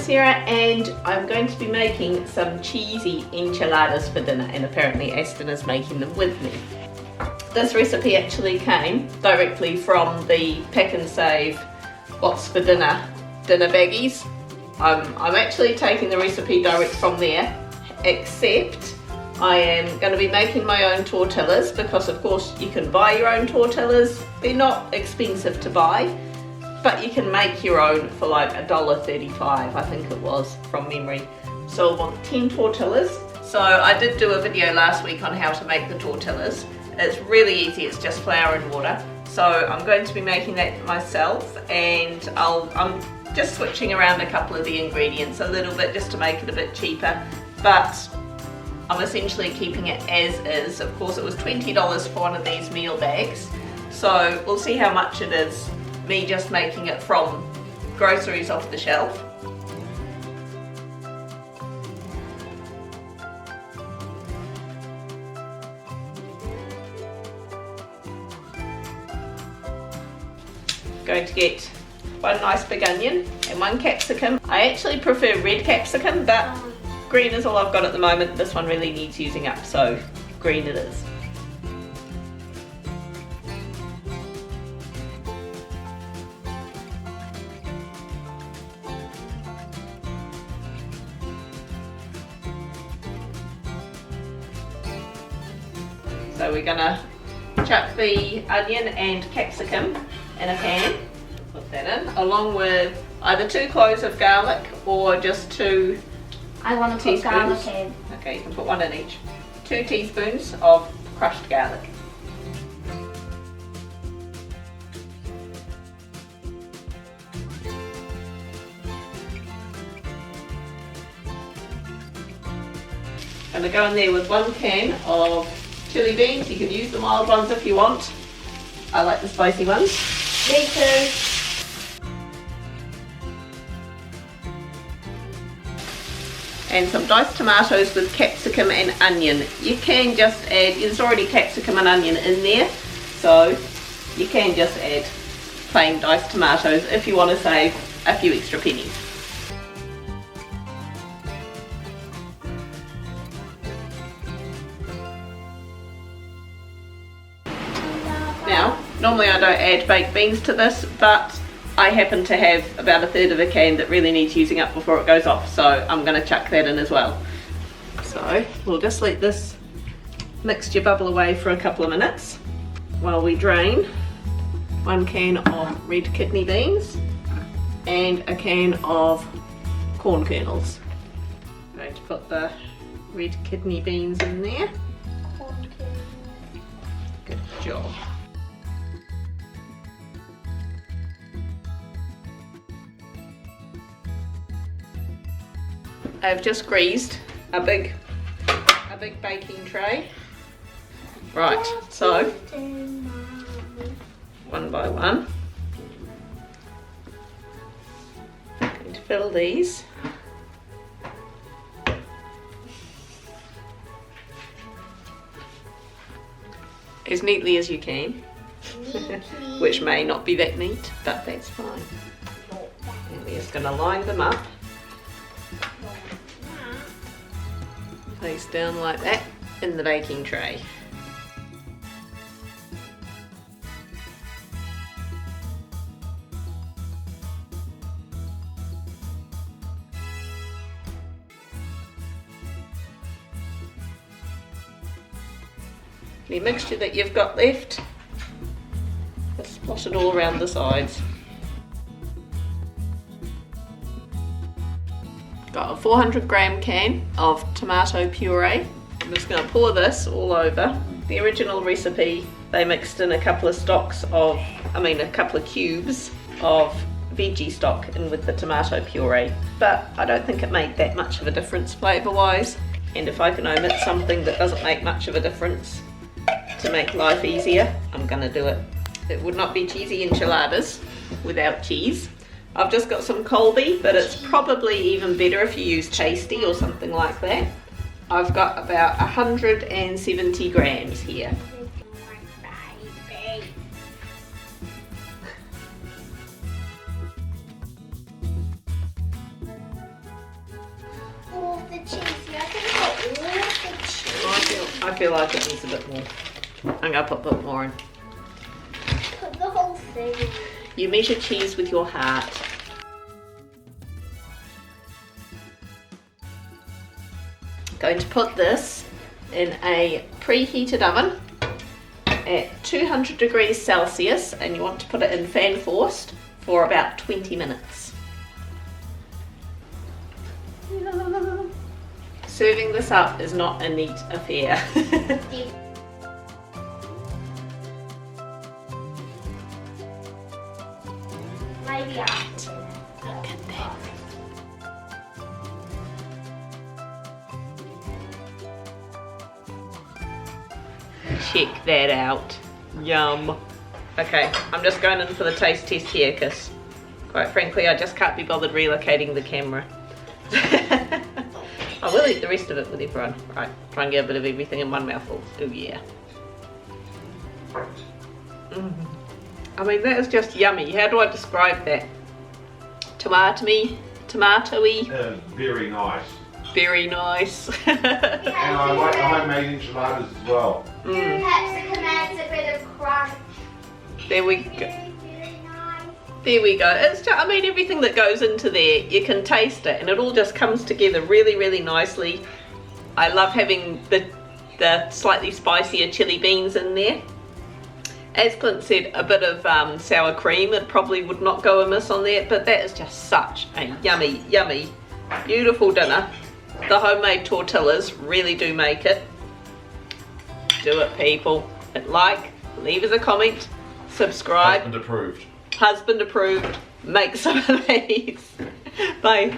Sarah, and I'm going to be making some cheesy enchiladas for dinner, and apparently Aston is making them with me. This recipe actually came directly from the Pak'n Save What's for Dinner baggies. I'm actually taking the recipe direct from there, except I am going to be making my own tortillas because of course you can buy your own tortillas. They're not expensive to buy, but you can make your own for like $1.35, I think it was, from memory. So I want 10 tortillas. So I did do a video last week on how to make the tortillas. It's really easy, it's just flour and water. So I'm going to be making that myself, and I'm just switching around a couple of the ingredients a little bit just to make it a bit cheaper, but I'm essentially keeping it as is. Of course it was $20 for one of these meal bags, so we'll see how much it is, me just making it from groceries off the shelf. Going to get one nice big onion and one capsicum. I actually prefer red capsicum, but green is all I've got at the moment. This one really needs using up, so green it is. So we're gonna chuck the onion and capsicum in a pan, put that in, along with either 2 cloves of garlic or just 2 I want to put garlic in. Okay, you can put 1 in each. 2 teaspoons of crushed garlic. I'm going to go in there with 1 can of chili beans. You can use the mild ones if you want. I like the spicy ones. Me too. And some diced tomatoes with capsicum and onion. You can just add, there's already capsicum and onion in there, so you can just add plain diced tomatoes if you want to save a few extra pennies. Now, normally I don't add baked beans to this, but I happen to have about 1/3 of a can that really needs using up before it goes off, so I'm going to chuck that in as well. So we'll just let this mixture bubble away for a couple of minutes while we drain 1 can of red kidney beans and a can of corn kernels. I'm going to put the red kidney beans in there. Good job. I've just greased a big baking tray. Right, so 1 by 1. I'm going to fill these. As neatly as you can, which may not be that neat, but that's fine. And we're just going to line them up. Face down like that in the baking tray. The mixture that you've got left, just splash it all around the sides. Got a 400-gram can of tomato puree. I'm just going to pour this all over. The original recipe, they mixed in a couple of cubes of veggie stock in with the tomato puree, but I don't think it made that much of a difference flavour-wise. And if I can omit something that doesn't make much of a difference to make life easier, I'm going to do it. It would not be cheesy enchiladas without cheese. I've just got some Colby, but it's probably even better if you use Tasty or something like that. I've got about 170 grams here. cheesy. I think I put all the cheese. I feel like it needs a bit more. I'm going to put a bit more in. Put the whole thing in. You measure cheese with your heart. Going to put this in a preheated oven at 200 degrees Celsius, and you want to put it in fan forced for about 20 minutes. Serving this up is not a neat affair. Maybe after. Look at that. Check that out. Yum. Okay, I'm just going in for the taste test here because, quite frankly, I just can't be bothered relocating the camera. I will eat the rest of it with everyone. Right, try and get a bit of everything in one mouthful. Oh yeah. I mean, that is just yummy. How do I describe that? Tomatoey. Very nice. Very nice. And I like the homemade enchiladas as well. Capsicum adds a bit of crunch. There we go. Very nice. There we go. It's just, I mean, everything that goes into there, you can taste it, and it all just comes together really, really nicely. I love having the slightly spicier chili beans in there. As Clint said, a bit of sour cream, it probably would not go amiss on there, but that is just such a yummy, yummy, beautiful dinner. The homemade tortillas really do make it. Do it, people. Hit like, leave us a comment, subscribe. Husband approved. Husband approved. Make some of these. Bye.